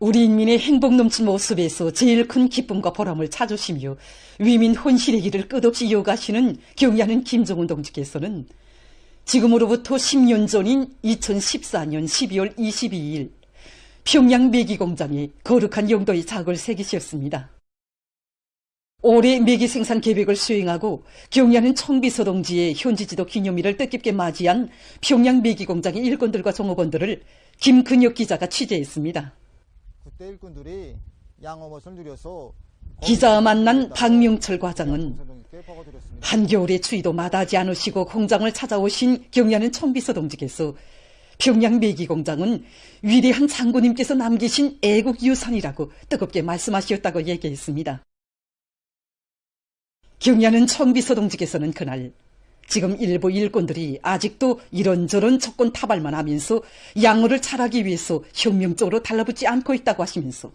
우리 인민의 행복 넘친 모습에서 제일 큰 기쁨과 보람을 찾으시며 위민 혼신의 길을 끝없이 이어가시는 경의하는 김정은 동지께서는 지금으로부터 10년 전인 2014년 12월 22일 평양 매기공장에 거룩한 영도의 작을 새기셨습니다. 올해 매기 생산 계획을 수행하고 경의하는 청비서 동지의 현지지도 기념일을 뜻깊게 맞이한 평양 매기공장의 일꾼들과 종업원들을 김근혁 기자가 취재했습니다. 그때 일꾼들이 양어못을 누려서 기자와 만난 박명철 과장은 한겨울의 추위도 마다하지 않으시고 공장을 찾아오신 경의하는 청비서 동지께서 평양 매기공장은 위대한 장군님께서 남기신 애국 유산이라고 뜨겁게 말씀하셨다고 얘기했습니다. 경의하는 청비서 동지께서는 그날 지금 일부 일꾼들이 아직도 이런저런 조건 타발만 하면서 양호를 잘하기 위해서 혁명적으로 달라붙지 않고 있다고 하시면서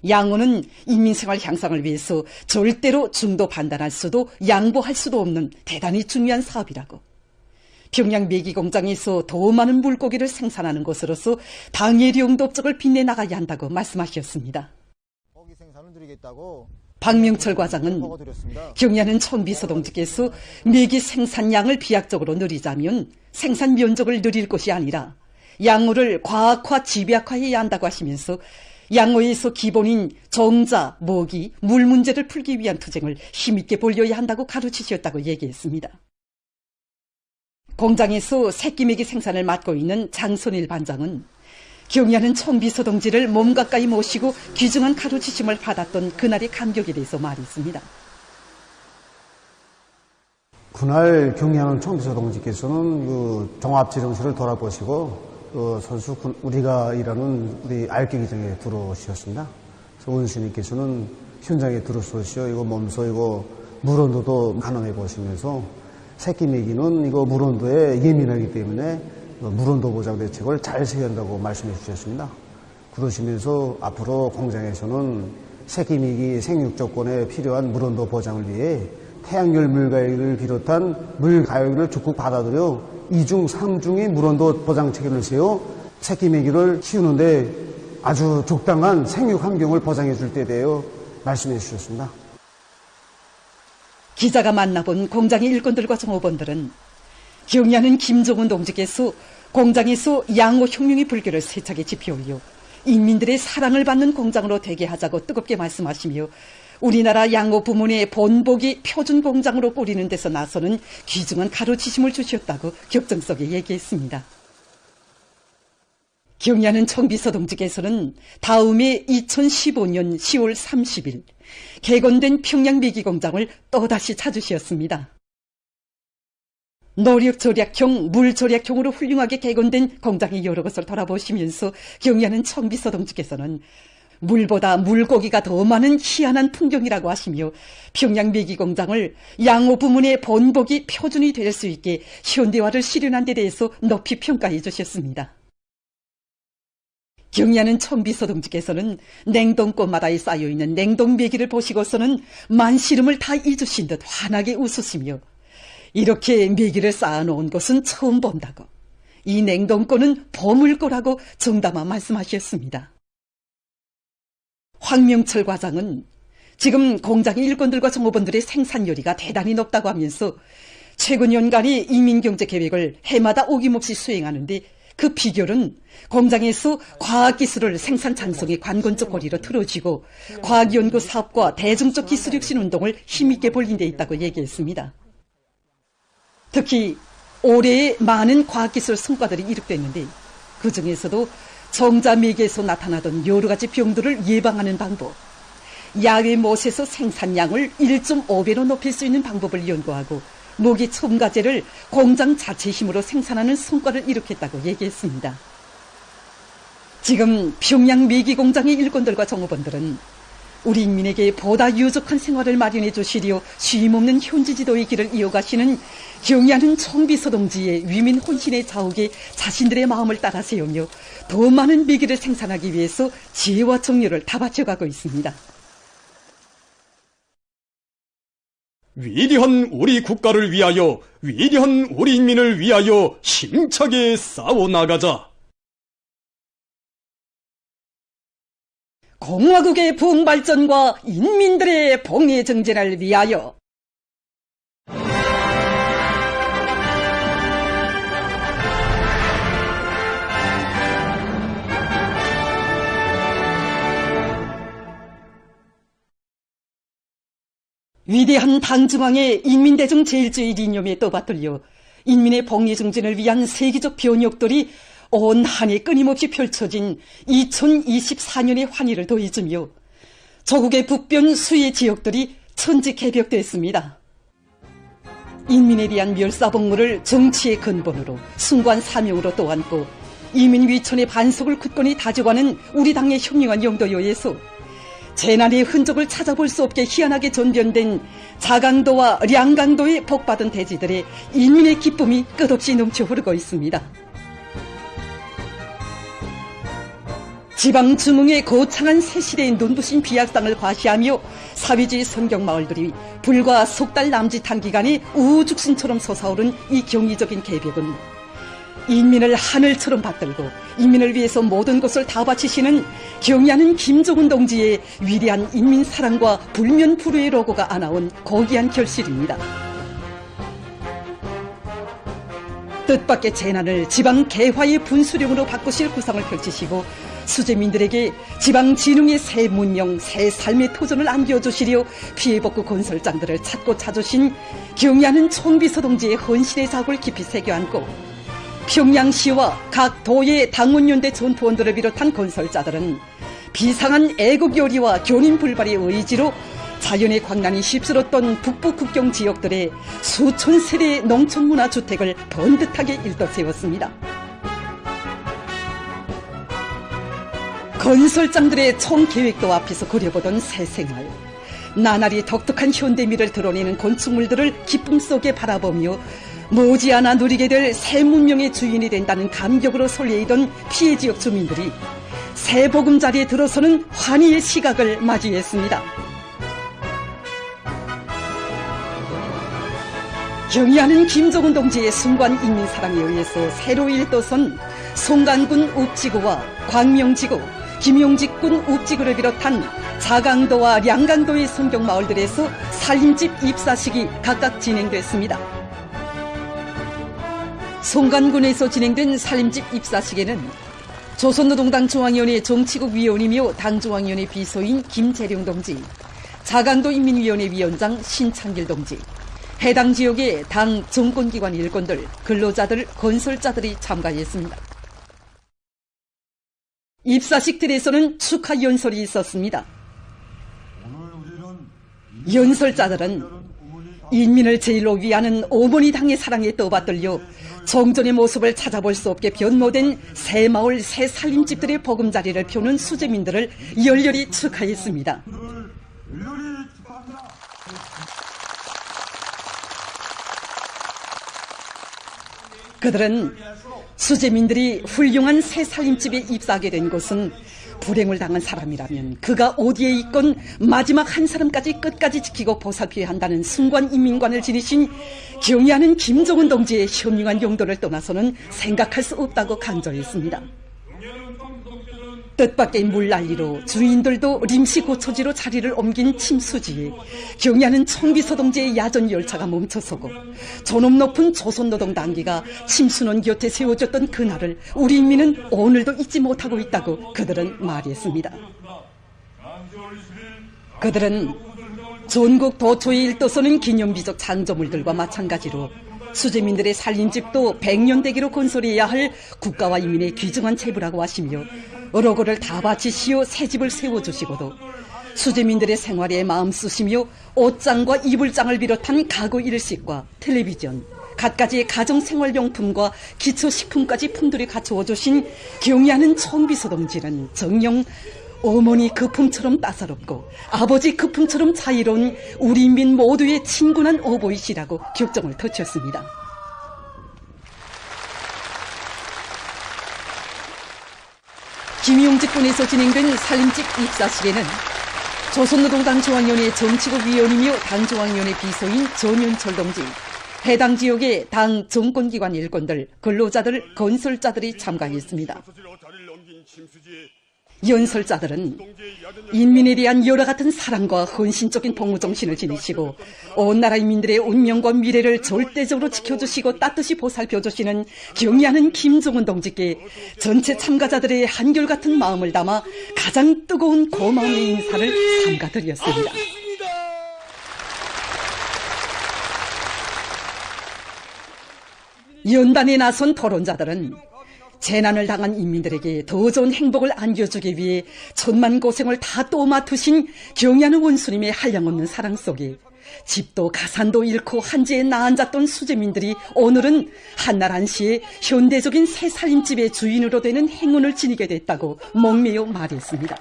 양호는 인민생활 향상을 위해서 절대로 중도 판단할 수도 양보할 수도 없는 대단히 중요한 사업이라고, 평양 매기공장에서 더 많은 물고기를 생산하는 것으로서 당해리 영도 업적을 빛내나가야 한다고 말씀하셨습니다. 고기 생산을 누리겠다고 박명철 과장은 경의하는 청비서 동지께서 매기 생산량을 비약적으로 늘리자면 생산 면적을 늘릴 것이 아니라 양호를 과학화 집약화해야 한다고 하시면서 양호에서 기본인 정자, 먹이, 물 문제를 풀기 위한 투쟁을 힘있게 벌여야 한다고 가르치셨다고 얘기했습니다. 공장에서 새끼매기 생산을 맡고 있는 장선일 반장은 경의하는 청비서 동지를 몸 가까이 모시고 귀중한 가르치심을 받았던 그날의 감격에 대해서 말했습니다. 그날 경의하는 청비서 동지께서는 그 종합지정실을 돌아보시고 선수 우리가 일하는 우리 알깨기장에 들어오셨습니다. 원수님께서는 현장에 들어서시오. 이거 몸소 이거 물온도도 가늠해 보시면서 새끼매기는 이거 물온도에 예민하기 때문에 물온도 보장 대책을 잘 세워야 한다고 말씀해 주셨습니다. 그러시면서 앞으로 공장에서는 새끼매기 생육 조건에 필요한 물온도 보장을 위해 태양열 물가위를 비롯한 물가위를 적극 받아들여 2중, 3중의 물온도 보장 책임을 세워 새끼매기를 키우는데 아주 적당한 생육 환경을 보장해 줄 때 대해 말씀해 주셨습니다. 기자가 만나본 공장의 일꾼들과 종업원들은 경의하는 김정은 동지께서 공장에서 양호 혁명의 불길을 세차게 지펴올려 인민들의 사랑을 받는 공장으로 되게 하자고 뜨겁게 말씀하시며 우리나라 양호 부문의 본보기 표준 공장으로 꾸리는 데서 나서는 귀중한 가르치심을 주셨다고 격정석에 얘기했습니다. 경의하는 청비서 동지께서는 다음해 2015년 10월 30일 개건된 평양 매기공장을 또다시 찾으셨습니다. 노력절약형, 물절약형으로 훌륭하게 개건된 공장의 여러 것을 돌아보시면서 경의하는 청비서 동지께서는 물보다 물고기가 더 많은 희한한 풍경이라고 하시며 평양 매기공장을 양호 부문의 본보기 표준이 될 수 있게 현대화를 실현한 데 대해서 높이 평가해 주셨습니다. 경의하는 청비서 동지께서는 냉동고마다에 쌓여있는 냉동매기를 보시고서는 만시름을 다 잊으신 듯 환하게 웃으시며 이렇게 매기를 쌓아놓은 것은 처음 본다고, 이 냉동고는 보물고라고 정담아 말씀하셨습니다. 황명철 과장은 지금 공장의 일꾼들과 종업원들의 생산열이가 대단히 높다고 하면서 최근 연간의 이민경제계획을 해마다 어김없이 수행하는데 그 비결은 공장에서 과학기술을 생산 찬성의 관건적 고리로 틀어쥐고 과학연구 사업과 대중적 기술혁신 운동을 힘있게 벌린 데 있다고 얘기했습니다. 특히 올해에 많은 과학기술 성과들이 이룩됐는데 그 중에서도 정자매기에서 나타나던 여러 가지 병들을 예방하는 방법, 야외 못에서 생산량을 1.5배로 높일 수 있는 방법을 연구하고 모기 첨가제를 공장 자체 힘으로 생산하는 성과를 이룩했다고 얘기했습니다. 지금 평양 매기공장의 일꾼들과 종업원들은 우리 인민에게 보다 유족한 생활을 마련해 주시려 쉼없는 현지지도의 길을 이어가시는 경의하는 청비서 동지의 위민 혼신의 자욱에 자신들의 마음을 따라 세우며 더 많은 매기를 생산하기 위해서 지혜와 정열을 다 바쳐가고 있습니다. 위대한 우리 국가를 위하여, 위대한 우리 인민을 위하여 힘차게 싸워나가자. 공화국의 부흥발전과 인민들의 복리 정진을 위하여 위대한 당중앙의 인민대중 제일주의 이념에 떠받들려 인민의 복리 정진을 위한 세계적 변혁들이 온 한 해 끊임없이 펼쳐진 2024년의 환희를 더해주며 조국의 북변 수의 지역들이 천지 개벽됐습니다. 인민에 대한 멸사복무를 정치의 근본으로 숭고한 사명으로 떠안고 이민 위천의 반석을 굳건히 다져가는 우리 당의 현명한 영도여에서 재난의 흔적을 찾아볼 수 없게 희한하게 전변된 자강도와 량강도의 복받은 대지들의 인민의 기쁨이 끝없이 넘쳐 흐르고 있습니다. 지방 중흥의 거창한 새시대의 눈부신 비약상을 과시하며 사회주의 성경마을들이 불과 석 달 남짓한 기간에 우후죽순처럼 솟아오른 이 경이적인 개벽은 인민을 하늘처럼 받들고 인민을 위해서 모든 것을 다 바치시는 경의하는 김정은 동지의 위대한 인민 사랑과 불면 불후의 로고가 안아온 고귀한 결실입니다. 뜻밖의 재난을 지방 개화의 분수령으로 바꾸실 구상을 펼치시고 수재민들에게 지방 진흥의 새 문명, 새 삶의 토전을 안겨주시려 피해복구 건설장들을 찾고 찾으신 경의하는 총비서 동지의 헌신의 자국을 깊이 새겨안고 평양시와 각 도의 당원연대 전투원들을 비롯한 건설자들은 비상한 애국요리와 교린불발의 의지로 자연의 광란이 휩쓸었던 북부 국경 지역들의 수천 세대의 농촌문화주택을 번듯하게 일떠세웠습니다. 건설장들의 총계획도 앞에서 그려보던 새 생활, 나날이 독특한 현대미를 드러내는 건축물들을 기쁨 속에 바라보며 머지않아 누리게 될 새 문명의 주인이 된다는 감격으로 설레이던 피해지역 주민들이 새 보금자리에 들어서는 환희의 시각을 맞이했습니다. 경의하는 김정은 동지의 숭고한 인민사랑에 의해서 새로 일떠선 송간군 읍지구와 광명지구, 김용직군 읍지구를 비롯한 자강도와 량강도의 성경마을들에서 살림집 입사식이 각각 진행됐습니다. 송간군에서 진행된 살림집 입사식에는 조선노동당 중앙위원회 정치국 위원이며 당중앙위원회 비서인 김재룡 동지, 자강도 인민위원회 위원장 신창길 동지, 해당 지역의 당 정권기관 일꾼들, 근로자들, 건설자들이 참가했습니다. 입사식들에서는 축하 연설이 있었습니다. 연설자들은 인민을 제일로 위하는 어머니 당의 사랑에 떠받들려 정전의 모습을 찾아볼 수 없게 변모된 새 마을 새 살림집들의 보금자리를 펴는 수재민들을 열렬히 축하했습니다. 그들은 수재민들이 훌륭한 새 살림집에 입사하게 된 것은 불행을 당한 사람이라면 그가 어디에 있건 마지막 한 사람까지 끝까지 지키고 보살펴야 한다는 숭고한 인민관을 지니신 경의하는 김정은 동지의 현명한 용도를 떠나서는 생각할 수 없다고 강조했습니다. 뜻밖의 물난리로 주인들도臨時 고초지로 자리를 옮긴 침수지에 경의하는 총비서 동지의 야전 열차가 멈춰서고 존엄 높은 조선노동 당기가 침수는 곁에 세워졌던 그날을 우리 인민은 오늘도 잊지 못하고 있다고 그들은 말했습니다. 그들은 전국 도초에 일떠서는 기념비적 창조물들과 마찬가지로 수재민들의 살림집도 100년 대기로 건설해야 할 국가와 인민의 귀중한 재부라고 하시며 어로고를 다 바치시어 새 집을 세워주시고도 수재민들의 생활에 마음 쓰시며 옷장과 이불장을 비롯한 가구 일식과 텔레비전, 갖가지의 가정생활용품과 기초식품까지 품들이 갖추어 주신 경의하는 총비서 동지는 정녕 어머니 그 품처럼 따사롭고 아버지 그 품처럼 자유로운 우리 인민 모두의 친근한 어버이시라고 격정을 터쳤습니다. 김용직군에서 진행된 살림집 입사식에는 조선노동당 중앙위원회 정치국 위원이며 당중앙위원회 비서인 전윤철 동지, 해당 지역의 당 정권기관 일꾼들, 근로자들, 건설자들이 참가했습니다. 연설자들은 인민에 대한 여러 같은 사랑과 헌신적인 복무정신을 지니시고 온 나라 인민들의 운명과 미래를 절대적으로 지켜주시고 따뜻이 보살펴주시는 경의하는 김정은 동지께 전체 참가자들의 한결같은 마음을 담아 가장 뜨거운 고마움의 인사를 삼가드렸습니다. 연단에 나선 토론자들은 재난을 당한 인민들에게 더 좋은 행복을 안겨주기 위해 천만 고생을 다 떠맡으신 경의하는 원수님의 한량없는 사랑 속에 집도 가산도 잃고 한지에 나앉았던 수재민들이 오늘은 한날 한시에 현대적인 새살림집의 주인으로 되는 행운을 지니게 됐다고 목매어 말했습니다.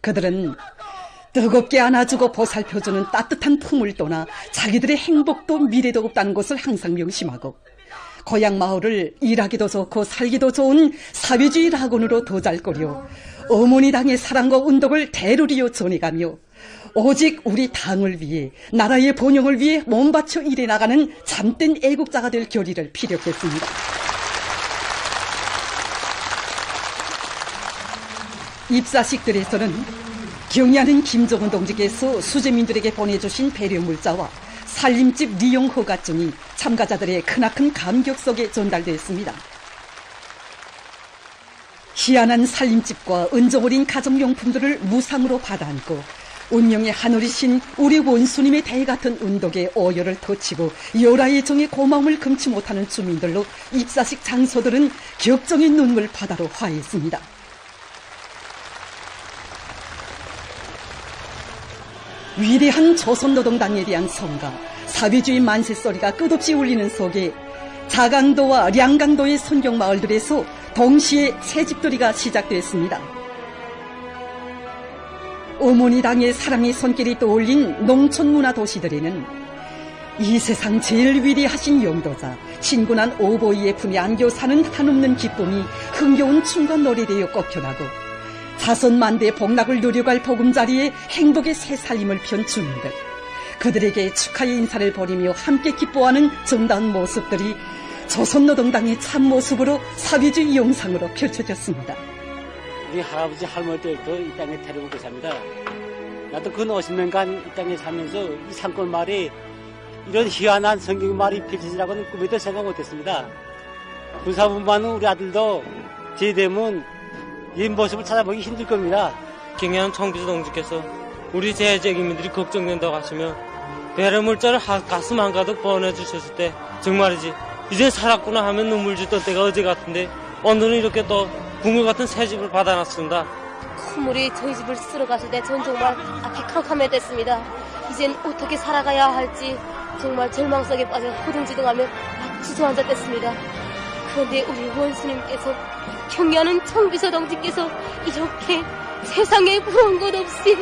그들은 뜨겁게 안아주고 보살펴주는 따뜻한 품을 떠나 자기들의 행복도 미래도 없다는 것을 항상 명심하고 고향 마을을 일하기도 좋고 살기도 좋은 사회주의 낙원으로 더 잘 꾸려 어머니 당의 사랑과 운동을 대로리어 전해가며 오직 우리 당을 위해 나라의 번영을 위해 몸바쳐 일해 나가는 참된 애국자가 될 결의를 피력했습니다. 입사식들에서는 경의하는 김정은 동지께서 수재민들에게 보내주신 배려 물자와 살림집 리용 허가증이 참가자들의 크나큰 감격 속에 전달됐습니다. 희한한 살림집과 은정어린 가정용품들을 무상으로 받아안고 운명의 하늘이신 우리 원수님의 대같은 운덕에 오열을 터치고 여라의 정의 고마움을 금치 못하는 주민들로 입사식 장소들은 격정의 눈물 바다로 화했습니다. 위대한 조선노동당에 대한 성가, 사회주의 만세소리가 끝없이 울리는 속에 자강도와 량강도의 선경마을들에서 동시에 새집들이가 시작됐습니다. 어머니 당의 사랑의 손길이 떠올린 농촌문화 도시들에는 이 세상 제일 위대하신 영도자, 친근한 오보이의 품에 안겨 사는 한없는 기쁨이 흥겨운 춤과 노래되어 꼽혀나고 자선만대 복락을 누려갈 보금자리에 행복의 새살림을 편 주민들, 그들에게 축하의 인사를 보내며 함께 기뻐하는 정다운 모습들이 조선노동당의 참모습으로 사회주의 영상으로 펼쳐졌습니다. 우리 할아버지 할머니 때부터 이 땅에 데려오고 계십니다. 나도 근 50년간 이 땅에 살면서 이 산골 마을이 이런 희한한 성경 마을이 펼쳐지라고는 꿈에도 생각 못했습니다. 군사분 많은 우리 아들도 제대면 이 모습을 찾아보기 힘들 겁니다. 경의하는 청비서 동지께서 우리 재직민들이 걱정된다고 하시며 배려 물자를 가슴 한가득 보내주셨을 때 정말이지 이제 살았구나 하면 눈물 짓던 때가 어제 같은데 오늘은 이렇게 또 궁궐 같은 새 집을 받아놨습니다. 콧물이 저희 집을 쓸어 가실 때 전 정말 앞이 캄캄해졌습니다. 이젠 어떻게 살아가야 할지 정말 절망 속에 빠져 허둥지둥하며 막 주저앉았댔습니다. 그런데 우리 원수님께서 경의하는 청비서 동지께서 이렇게 세상에 부러운 것 없이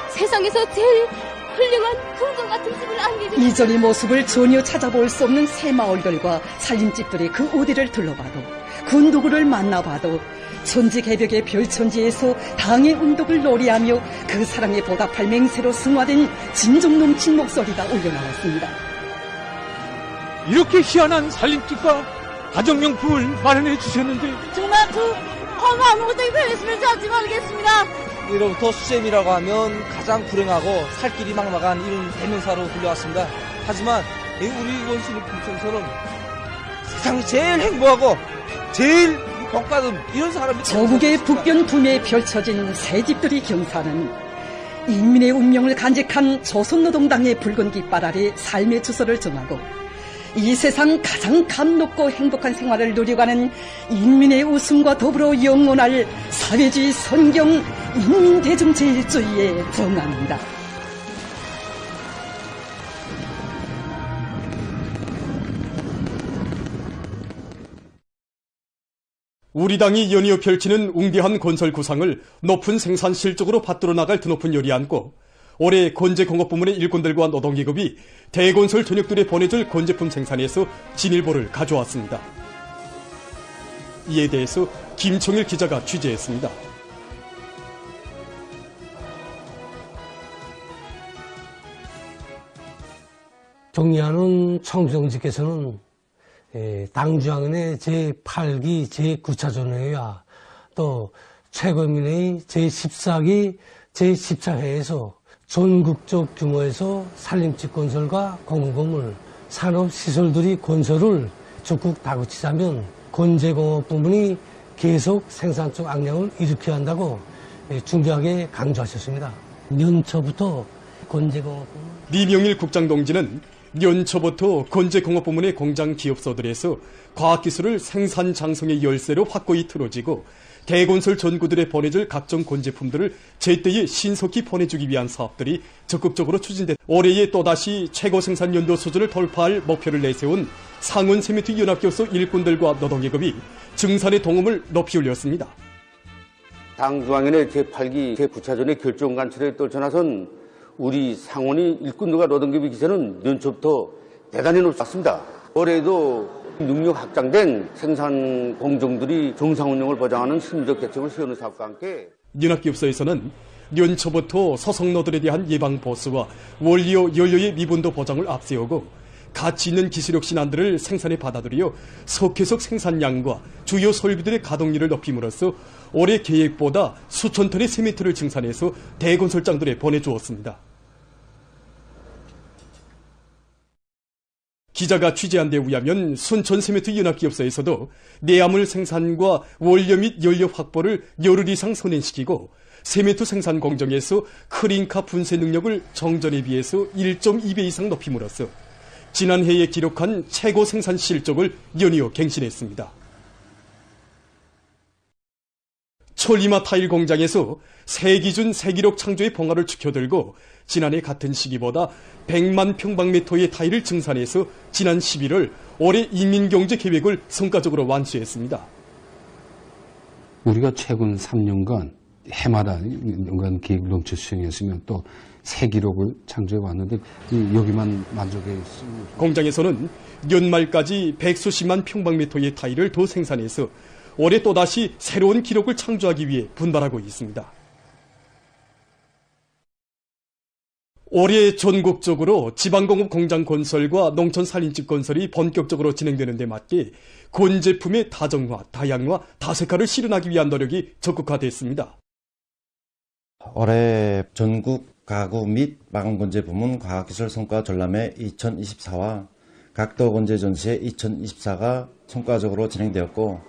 세상에서 제일 훌륭한 궁전 같은 집을 안겨주셨습니다. 이전의 모습을 전혀 찾아볼 수 없는 새 마을들과 살림집들의 그 어디를 둘러봐도 그 누구를 만나봐도 천지개벽의 별천지에서 당의 운덕을 노래하며 그 사랑에 보답할 맹세로 승화된 진정 넘친 목소리가 울려나왔습니다. 이렇게 희한한 살림집과 가정용품을 마련해 주셨는데 정말 어머 아무것도 변했으면 좋았지 모르겠습니다. 이로부터 수세미라고 하면 가장 불행하고 살 길이 막막한 이런 대명사로 불려왔습니다. 하지만 우리 원수님 품속에서는 세상 제일 행복하고 제일 복받은 이런 사람이 저국의 북변 붐에 펼쳐진 새집들이 경사는 인민의 운명을 간직한 조선노동당의 붉은 깃발 아래 삶의 주소를 정하고 이 세상 가장 감높고 행복한 생활을 누려가는 인민의 웃음과 더불어 영원할 사회주의 선경 인민대중제일주의에 정합니다. 우리 당이 연이어 펼치는 웅대한 건설 구상을 높은 생산 실적으로 받들어 나갈 드높은 열이 안고 올해 건재공업부문의 일꾼들과 노동기업이 대건설 전역들에 보내줄 건제품 생산에서 진일보를 가져왔습니다. 이에 대해서 김청일 기자가 취재했습니다. 경의하는 청비동지께서는 당중앙위원회 제8기 제9차전회와 또 최고위원회의 제14기 제14회에서 전국적 규모에서 산림집 건설과 공공건물, 산업시설들이 건설을 적극 다그치자면 건재공업 부문이 계속 생산적 악량을 일으켜야 한다고 중요하게 강조하셨습니다. 연초부터 건재공업 부문 리명일 국장 동지는 연초부터 건재공업 부문의 공장 기업소들에서 과학기술을 생산 장성의 열쇠로 확고히 틀어지고 대건설 전구들에 보내줄 각종 건제품들을 제때에 신속히 보내주기 위한 사업들이 적극적으로 추진돼 올해에 또다시 최고 생산 연도 수준을 돌파할 목표를 내세운 상원 세미트 연합교섭 일꾼들과 노동계급이 증산의 동음을 높이 올렸습니다. 당중앙위원회 제8기 제9차전의 결정 관철에 떨쳐나선 우리 상원이 일꾼들과 노동계급의 기세는 연초부터 대단히 높았습니다. 올해도 능력 확장된 생산 공정들이 정상 운영을 보장하는 실무적 대책을 세우는 사업과 함께 연합기업소에서는 연초부터 소속노들에 대한 예방 보수와 원료 연료의 미분도 보장을 앞세우고 가치 있는 기술력 신안들을 생산에 받아들여 속회속 생산량과 주요 설비들의 가동률을 높임으로써 올해 계획보다 수천 톤의 세미트를 증산해서 대건설장들에 보내주었습니다. 기자가 취재한 데 의하면 순천 세미트 연합기업소에서도 내화물 생산과 원료 및 연료 확보를 열흘 이상 선행시키고 세미트 생산 공정에서 크린카 분쇄 능력을 정전에 비해서 1.2배 이상 높임으로써 지난해에 기록한 최고 생산 실적을 연이어 갱신했습니다. 철리마 타일 공장에서 세기준 세기록 창조의 봉화를 축혀들고 지난해 같은 시기보다 100만 평방미터의 타일을 증산해서 지난 11월 올해 인민경제계획을 성과적으로 완수했습니다. 우리가 최근 3년간 해마다 연간 계획을 넘쳐 수행했으면 또 새 기록을 창조해 왔는데 여기만 만족해 있습니다. 공장에서는 연말까지 100수십만 평방미터의 타일을 더 생산해서 올해 또다시 새로운 기록을 창조하기 위해 분발하고 있습니다. 올해 전국적으로 지방공업 공장 건설과 농촌 살림집 건설이 본격적으로 진행되는 데 맞게 건제품의 다정화, 다양화, 다색화를 실현하기 위한 노력이 적극화됐습니다. 올해 전국 가구 및 마감건제 부문 과학기술 성과 전람회 2024와 각도 건제 전시회 2024가 성과적으로 진행되었고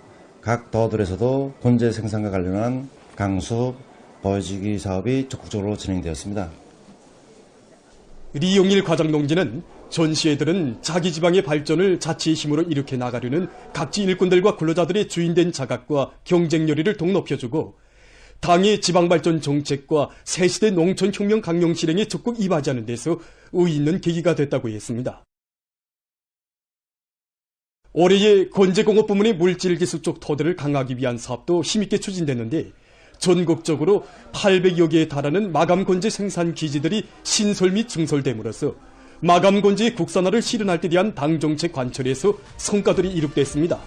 각 도들에서도 건제 생산과 관련한 강수, 보여주기 사업이 적극적으로 진행되었습니다. 리용일 과장농지는 전시회들은 자기 지방의 발전을 자치의 힘으로 일으켜 나가려는 각지 일꾼들과 근로자들의 주인된 자각과 경쟁열의를 더욱 높여주고 당의 지방발전 정책과 새시대 농촌혁명 강령 실행에 적극 이바지하는 데서 의의 있는 계기가 됐다고 했습니다. 올해의 건재공업 부문의 물질기술 쪽 토대를 강화하기 위한 사업도 힘있게 추진됐는데 전국적으로 800여 개에 달하는 마감건재 생산 기지들이 신설 및 증설됨으로써 마감건재의 국산화를 실현할 때 대한 당정책 관철에서 성과들이 이룩됐습니다.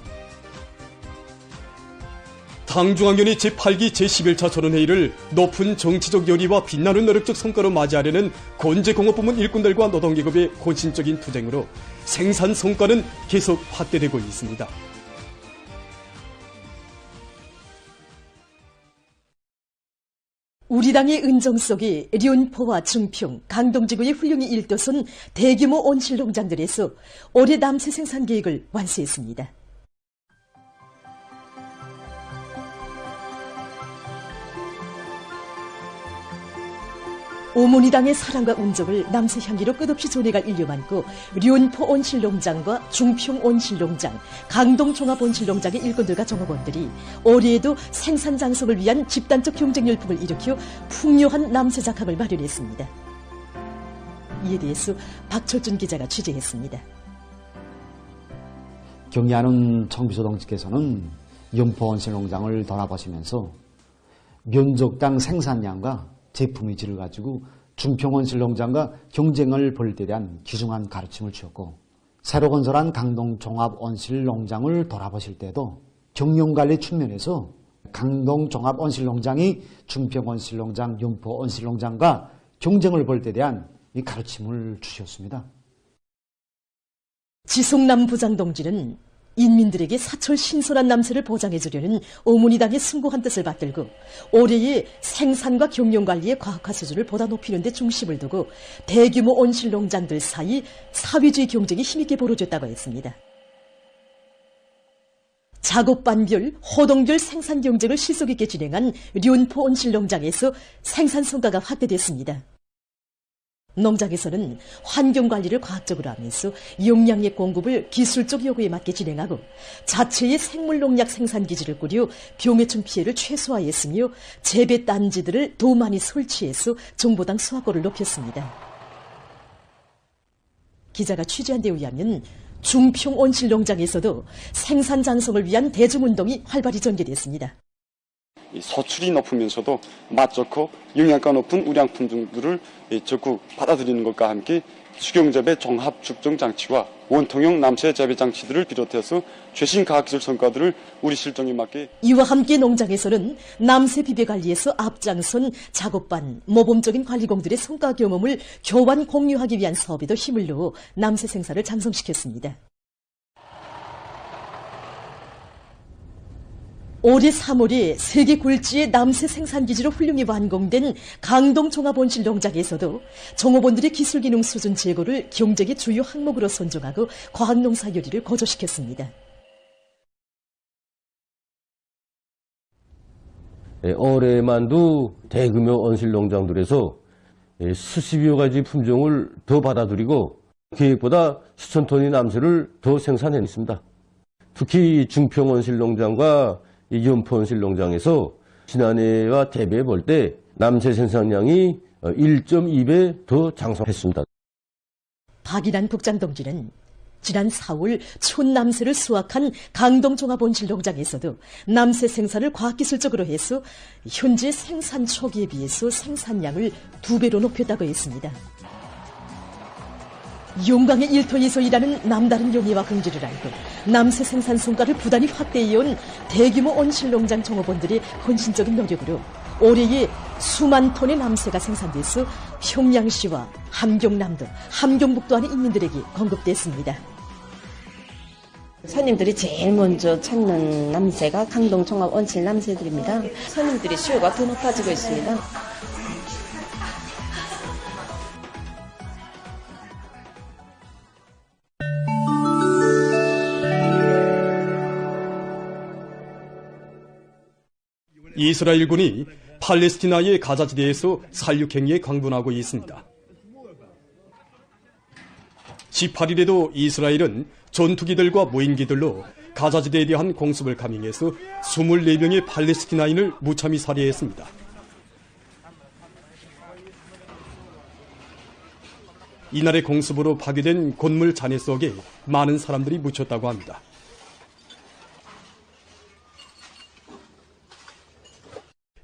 당중앙위원회 제8기 제11차 전원회의를 높은 정치적 열의와 빛나는 노력적 성과로 맞이하려는 건재공업부문 일꾼들과 노동계급의 헌신적인 투쟁으로 생산 성과는 계속 확대되고 있습니다. 우리 당의 은정 속에 륜포와 증평, 강동지구의 훌륭히 일도선 대규모 온실농장들에서 올해 남새 생산 계획을 완수했습니다. 오모니당의 사랑과 운적을 남새 향기로 끝없이 전해갈 인류 많고 륜포 온실농장과 중평 온실농장, 강동 종합 온실농장의 일꾼들과 종업원들이 올해에도 생산 장성을 위한 집단적 경쟁 열풍을 일으켜 풍요한 남새 작학을 마련했습니다. 이에 대해서 박철준 기자가 취재했습니다. 경의하는 청비서 동지께서는 연포 온실농장을 돌아보시면서 면적당 생산량과 제품의 질을 가지고 중평온실농장과 경쟁을 벌일 때 대한 귀중한 가르침을 주었고 새로 건설한 강동 종합온실농장을 돌아보실 때도 경영관리 측면에서 강동 종합온실농장이 중평온실농장, 연포온실농장과 경쟁을 벌일 때 대한 이 가르침을 주셨습니다. 지송남 부장동지는 인민들에게 사철 신선한 남새를 보장해주려는 오문이당의 숭고한 뜻을 받들고 올해의 생산과 경영관리의 과학화 수준을 보다 높이는 데 중심을 두고 대규모 온실 농장들 사이 사회주의 경쟁이 힘있게 벌어졌다고 했습니다. 작업반별, 호동별 생산 경쟁을 실속 있게 진행한 륜포 온실 농장에서 생산 성과가 확대됐습니다. 농장에서는 환경관리를 과학적으로 하면서 영양액 공급을 기술적 요구에 맞게 진행하고 자체의 생물농약 생산기지를 꾸려 병해충 피해를 최소화했으며 재배단지들을 더 많이 설치해서 정보당 수확고를 높였습니다. 기자가 취재한 데 의하면 중평 온실 농장에서도 생산 장성을 위한 대중운동이 활발히 전개됐습니다. 소출이 높으면서도 맛 좋고 영양가 높은 우량 품종들을 적극 받아들이는 것과 함께 수경재배 종합 축정 장치와 원통형 남새 재배 장치들을 비롯해서 최신 과학기술 성과들을 우리 실정에 맞게 이와 함께 농장에서는 남새 비배 관리에서 앞장선 작업반, 모범적인 관리공들의 성과 경험을 교환 공유하기 위한 사업에도 힘을 넣어 남새 생산을 장성시켰습니다. 올해 3월에 세계 굴지의 남새 생산기지로 훌륭히 완공된 강동 종합온실 농장에서도 종업원들의 기술기능 수준 제고를 경쟁의 주요 항목으로 선정하고 과학농사 요리를 거저시켰습니다. 올해만도 대규모 온실 농장들에서 수십여 가지 품종을 더 받아들이고 계획보다 수천 톤의 남새를 더 생산해냈습니다. 특히 중평 온실 농장과 이 연포 온실 농장에서 지난해와 대비해 볼 때 남새 생산량이 1.2배 더 장성했습니다. 박인환 국장 동지는 지난 4월 촌남새를 수확한 강동 종합온실 농장에서도 남새 생산을 과학기술적으로 해서 현재 생산 초기에 비해서 생산량을 2배로 높였다고 했습니다. 용광의 일터에서 일하는 남다른 용의와 긍지를 알고 남새 생산 성과를 부단히 확대해온 대규모 온실 농장 종업원들의 헌신적인 노력으로 올해에 수만 톤의 남새가 생산돼서 평양시와 함경남도, 함경북도 안의 인민들에게 공급됐습니다. 손님들이 제일 먼저 찾는 남새가 강동 종합 온실 남새들입니다. 손님들의 수요가 더 높아지고 있습니다. 이스라엘군이 팔레스티나의 가자지대에서 살육행위에 광분하고 있습니다. 18일에도 이스라엘은 전투기들과 무인기들로 가자지대에 대한 공습을 감행해서 24명의 팔레스티나인을 무참히 살해했습니다. 이날의 공습으로 파괴된 건물 잔해 속에 많은 사람들이 묻혔다고 합니다.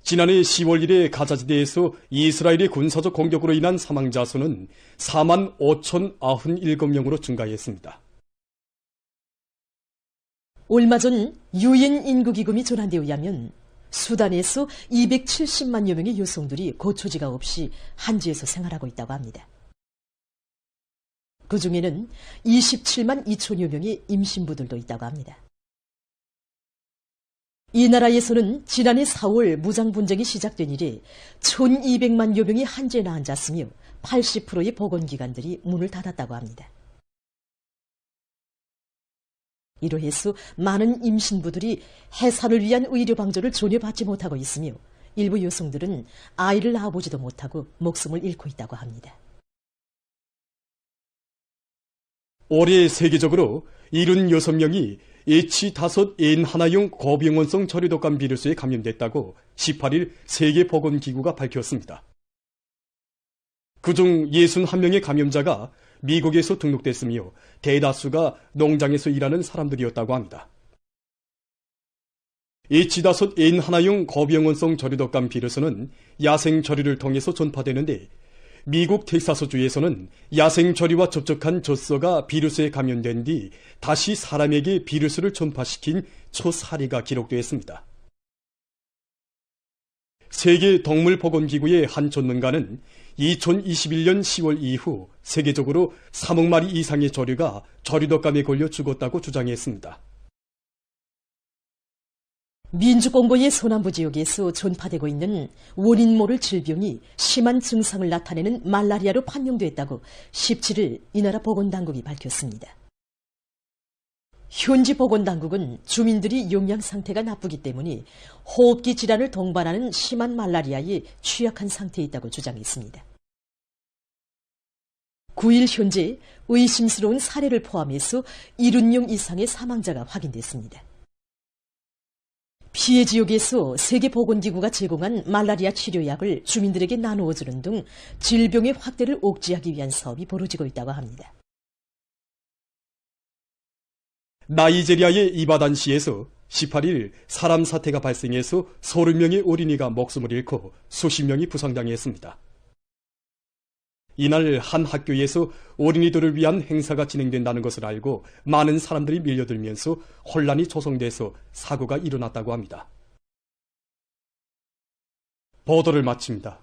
지난해 10월 1일 가자지대에서 이스라엘의 군사적 공격으로 인한 사망자 수는 45,097명으로 증가했습니다. 얼마 전 유엔 인구기금이 전한 데 의하면 수단에서 270만여 명의 여성들이 거처지가 없이 한지에서 생활하고 있다고 합니다. 그 중에는 27만 2천여 명의 임신부들도 있다고 합니다. 이 나라에서는 지난해 4월 무장분쟁이 시작된 이래 1200만여 명이 한지에 나앉았으며 80%의 보건기관들이 문을 닫았다고 합니다. 이로 해서 많은 임신부들이 해산을 위한 의료방조를 전혀 받지 못하고 있으며 일부 여성들은 아이를 낳아보지도 못하고 목숨을 잃고 있다고 합니다. 올해 세계적으로 76명이 H5N1형 고병원성 저류독감 비루스에 감염됐다고 18일 세계보건기구가 밝혔습니다. 그중 61명의 감염자가 미국에서 등록됐으며 대다수가 농장에서 일하는 사람들이었다고 합니다. H5N1형 고병원성 저류독감 비루스는 야생 저류를 통해서 전파되는데 미국 텍사스주에서는 야생 저류와 접촉한 젖소가 비루스에 감염된 뒤 다시 사람에게 비루스를 전파시킨 초사례가 기록되었습니다. 세계동물보건기구의 한 전문가는 2021년 10월 이후 세계적으로 3억 마리 이상의 저류가 저류독감에 걸려 죽었다고 주장했습니다. 민주공고의 소남부 지역에서 전파되고 있는 원인 모를 질병이 심한 증상을 나타내는 말라리아로 판명됐다고 17일 이 나라 보건당국이 밝혔습니다. 현지 보건당국은 주민들이 영양 상태가 나쁘기 때문에 호흡기 질환을 동반하는 심한 말라리아에 취약한 상태에 있다고 주장했습니다. 9일 현재 의심스러운 사례를 포함해서 70명 이상의 사망자가 확인됐습니다. 피해 지역에서 세계보건기구가 제공한 말라리아 치료약을 주민들에게 나누어주는 등 질병의 확대를 억제하기 위한 사업이 벌어지고 있다고 합니다. 나이제리아의 이바단시에서 18일 사람 사태가 발생해서 30명의 어린이가 목숨을 잃고 수십 명이 부상당했습니다. 이날 한 학교에서 어린이들을 위한 행사가 진행된다는 것을 알고 많은 사람들이 밀려들면서 혼란이 조성돼서 사고가 일어났다고 합니다. 보도를 마칩니다.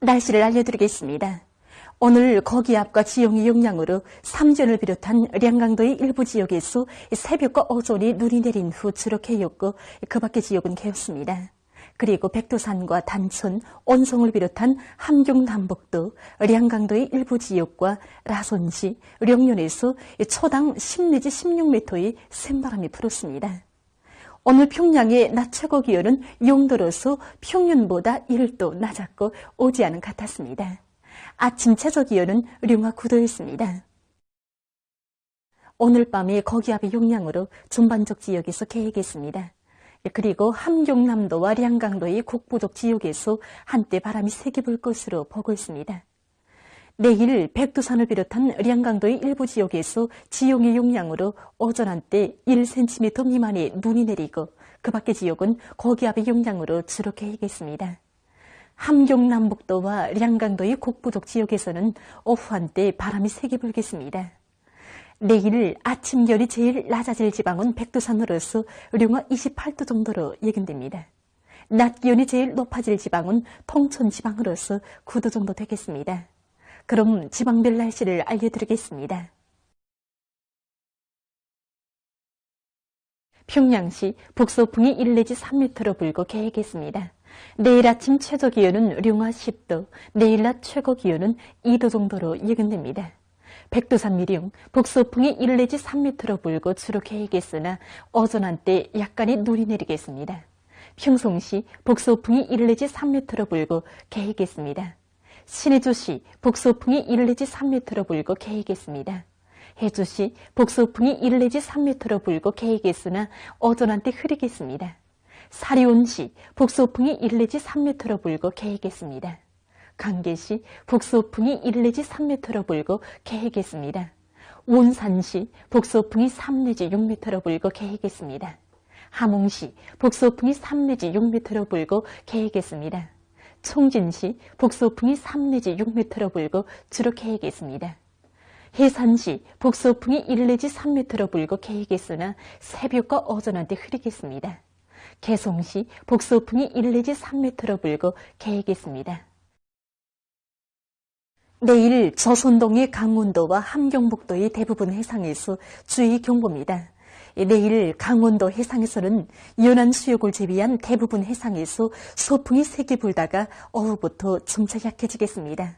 날씨를 알려드리겠습니다. 오늘 거기압과 지형의 영향으로 삼전을 비롯한 량강도의 일부 지역에서 새벽과 오전에 눈이 내린 후 주로 개였고 그 밖의 지역은 개었습니다. 그리고 백두산과 단천, 온성을 비롯한 함경 남북도, 량강도의 일부 지역과 라손시, 령년에서 초당 10 내지 16m의 센바람이 불었습니다. 오늘 평양의 낮 최고 기온은 영도로서 평년보다 1도 낮았고 오지 않은 같았습니다. 아침 최저 기온은 령화 9도였습니다. 오늘 밤에 거기압의 영향으로 전반적 지역에서 개겠습니다. 그리고 함경남도와 량강도의 국부족 지역에서 한때 바람이 세게 불 것으로 보고 있습니다. 내일 백두산을 비롯한 량강도의 일부 지역에서 지형의 영향으로 오전 한때 1cm 미만의 눈이 내리고 그 밖의 지역은 고기압의 영향으로 주로 개겠습니다. 함경남북도와 량강도의 국부족 지역에서는 오후 한때 바람이 세게 불겠습니다. 내일 아침 기온이 제일 낮아질 지방은 백두산으로서 령화 28도 정도로 예견됩니다. 낮 기온이 제일 높아질 지방은 통천 지방으로서 9도 정도 되겠습니다. 그럼 지방별 날씨를 알려드리겠습니다. 평양시 북서풍이 1 내지 3m로 불고 개겠습니다. 내일 아침 최저 기온은 령화 10도, 내일 낮 최고 기온은 2도 정도로 예견됩니다. 백두산 미령, 북서풍이 1 내지 3m로 불고 주로 개겠으나 오전 한때 약간의 눈이 내리겠습니다. 평송시, 북서풍이 1 내지 3m로 불고 개겠습니다. 신해주시, 북서풍이 1 내지 3m로 불고 개겠습니다. 해주시, 북서풍이 1 내지 3m로 불고 개겠으나 오전 한때 흐리겠습니다. 사리온시, 북서풍이 1 내지 3m로 불고 개겠습니다. 강계시, 북서풍이 1 내지 3m로 불고 개겠습니다. 원산시, 북서풍이 3 내지 6m로 불고 개겠습니다. 함흥시, 북서풍이 3 내지 6m로 불고 개겠습니다. 총진시, 북서풍이 3 내지 6m로 불고 주로 개겠습니다. 해산시, 북서풍이 1 내지 3m로 불고 개겠으나 새벽과 오전 한때 흐리겠습니다. 개송시, 북서풍이 1 내지 3m로 불고 개겠습니다. 내일 조선동의 강원도와 함경북도의 대부분 해상에서 주의 경보입니다. 내일 강원도 해상에서는 연안 수역을 제외한 대부분 해상에서 소풍이 세게 불다가 오후부터 점차 약해지겠습니다.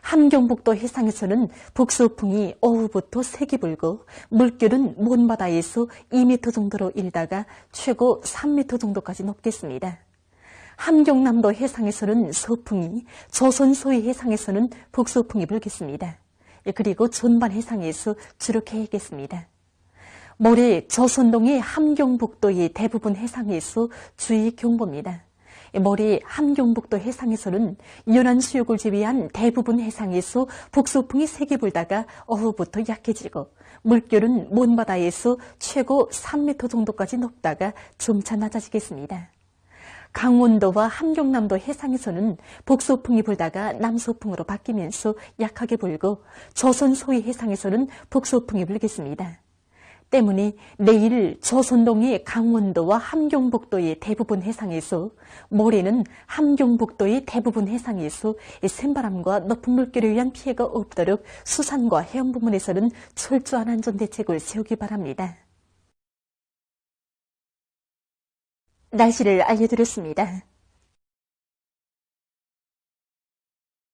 함경북도 해상에서는 북소풍이 오후부터 세게 불고 물결은 먼바다에서 2m 정도로 일다가 최고 3m 정도까지 높겠습니다. 함경남도 해상에서는 서풍이, 조선 소위 해상에서는 북소풍이 불겠습니다. 그리고 전반 해상에서 주로 개겠습니다. 모레 조선동의 함경북도의 대부분 해상에서 주의 경보입니다. 모레 함경북도 해상에서는 연안 수역을 제외한 대부분 해상에서 북소풍이 세게 불다가 오후부터 약해지고 물결은 먼바다에서 최고 3m 정도까지 높다가 점차 낮아지겠습니다. 강원도와 함경남도 해상에서는 북소풍이 불다가 남소풍으로 바뀌면서 약하게 불고 조선 소위 해상에서는 북소풍이 불겠습니다. 때문에 내일 조선동의 강원도와 함경북도의 대부분 해상에서, 모레는 함경북도의 대부분 해상에서 샘바람과 높은 물결에 의한 피해가 없도록 수산과 해양 부문에서는 철저한 안전대책을 세우기 바랍니다. 날씨를 알려드렸습니다.